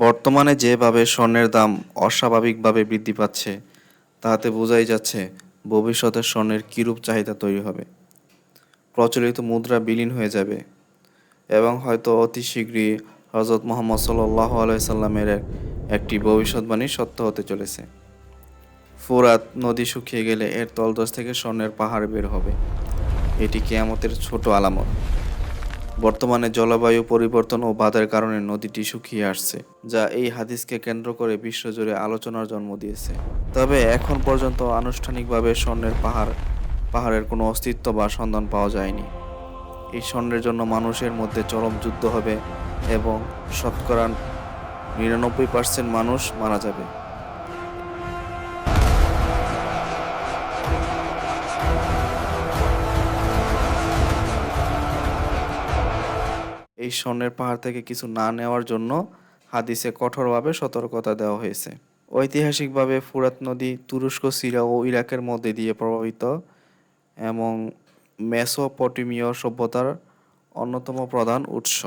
বর্তমানে যেভাবে স্বর্ণের দাম অস্বাভাবিকভাবে বৃদ্ধি পাচ্ছে, তাতে বোঝাই যাচ্ছে ভবিষ্যতে স্বর্ণের কিরূপ চাহিদা তৈরি হবে। প্রচলিত মুদ্রা বিলীন হয়ে যাবে এবং হয়তো অতি শীঘ্রই হযরত মুহাম্মদ সাল্লাল্লাহু আলাইহি সাল্লামের একটি ভবিষ্যদ্বাণী সত্য হতে চলেছে। ফোরাত নদী শুকিয়ে গেলে এর তলদেশ থেকে স্বর্ণের পাহাড় বের হবে। এটি কিয়ামতের ছোট আলামত। বর্তমানে জলবায়ু পরিবর্তন ও বাঁধের কারণে নদীটি শুকিয়ে আসছে, যা এই হাদিসকে কেন্দ্র করে বিশ্বজুড়ে আলোচনার জন্ম দিয়েছে। তবে এখন পর্যন্ত আনুষ্ঠানিকভাবে স্বর্ণের পাহাড়ের কোনো অস্তিত্ব বা সন্ধান পাওয়া যায়নি। এই স্বর্ণের জন্য মানুষের মধ্যে চরম যুদ্ধ হবে এবং শতকরা ৯৯% মানুষ মারা যাবে। এই স্বর্ণের পাহাড় থেকে কিছু না নেওয়ার জন্য হাদিসে কঠোরভাবে সতর্কতা দেওয়া হয়েছে। ঐতিহাসিকভাবে ফুরাত নদী তুরস্ক, সিরিয়া ও ইরাকের মধ্যে দিয়ে প্রবাহিত এবং মেসোপটেমীয় সভ্যতার অন্যতম প্রধান উৎস।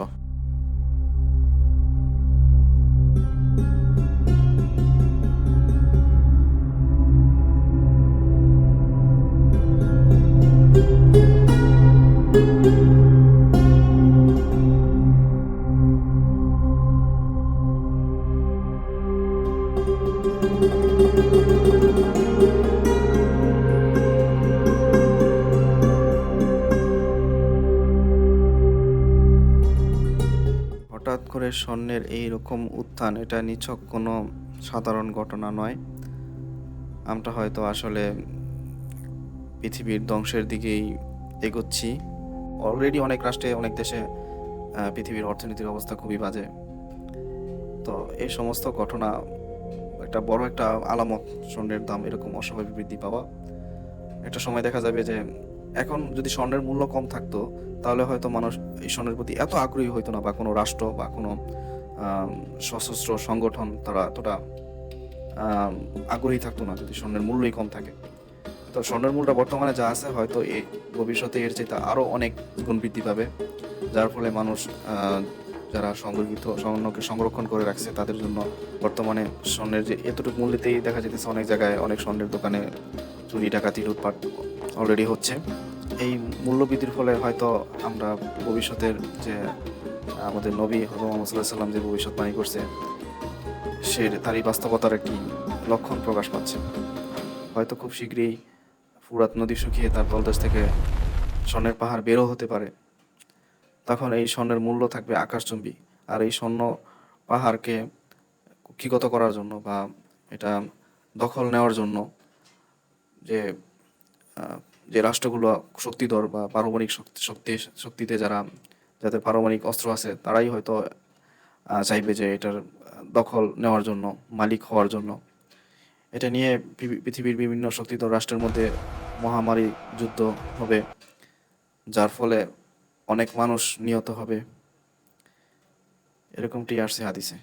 হঠাৎ করে স্বর্ণের এই রকম উত্থান এটা নিছক কোনো সাধারণ ঘটনা নয়। আমরা হয়তো আসলে পৃথিবীর ধ্বংসের দিকেই এগোচ্ছি। অলরেডি অনেক রাষ্ট্রে, অনেক দেশে পৃথিবীর অর্থনীতির অবস্থা খুবই বাজে। তো এই সমস্ত ঘটনা একটা বড় একটা আলামত, স্বর্ণের দাম এরকম অস্বাভাবিক বৃদ্ধি পাওয়া। একটা সময় দেখা যাবে যে এখন যদি স্বর্ণের মূল্য কম থাকতো, তাহলে হয়তো মানুষ এই স্বর্ণের প্রতি এত আগ্রহী হইতো না, বা কোনো রাষ্ট্র বা কোনো সশস্ত্র সংগঠন তারা এতটা আগ্রহী থাকতো না যদি স্বর্ণের মূল্যই কম থাকে। তো স্বর্ণের মূল্যটা বর্তমানে যা আছে, হয়তো এই ভবিষ্যতে এর চাইতে আরও অনেক গুণ বৃদ্ধি পাবে, যার ফলে মানুষ যারা সংরক্ষিত স্বর্ণকে সংরক্ষণ করে রাখছে তাদের জন্য বর্তমানে স্বর্ণের যে এতটুকু মূল্যতেই দেখা যেতেছে অনেক জায়গায়, অনেক স্বর্ণের দোকানে চুরি ডাকাতি লুটপাট অলরেডি হচ্ছে। এই মূল্যবৃদ্ধির ফলে হয়তো আমরা ভবিষ্যতের যে আমাদের নবী হযরত মুহাম্মদ সাল্লাল্লাহু আলাইহি ওয়াসাল্লাম যে ভবিষ্যৎবাণী করছে, তারই বাস্তবতার একটি লক্ষণ প্রকাশ পাচ্ছে। হয়তো খুব শীঘ্রই ফুরাত নদী শুকিয়ে তার তলদেশ থেকে স্বর্ণের পাহাড় বেরও হতে পারে। তখন এই স্বর্ণের মূল্য থাকবে আকাশচুম্বী। আর এই স্বর্ণ পাহাড়কে কুক্ষিগত করার জন্য বা এটা দখল নেওয়ার জন্য যে যে রাষ্ট্রগুলো শক্তিধর বা পারমাণবিক শক্তিতে যাদের পারমাণবিক অস্ত্র আছে, তারাই হয়তো চাইবে যে এটার দখল নেওয়ার জন্য, মালিক হওয়ার জন্য। এটা নিয়ে পৃথিবীর বিভিন্ন শক্তিধর রাষ্ট্রের মধ্যে মহামারী যুদ্ধ হবে, যার ফলে অনেক মানুষ নিহত হবে। এরকমটি আসছে হাদিসে।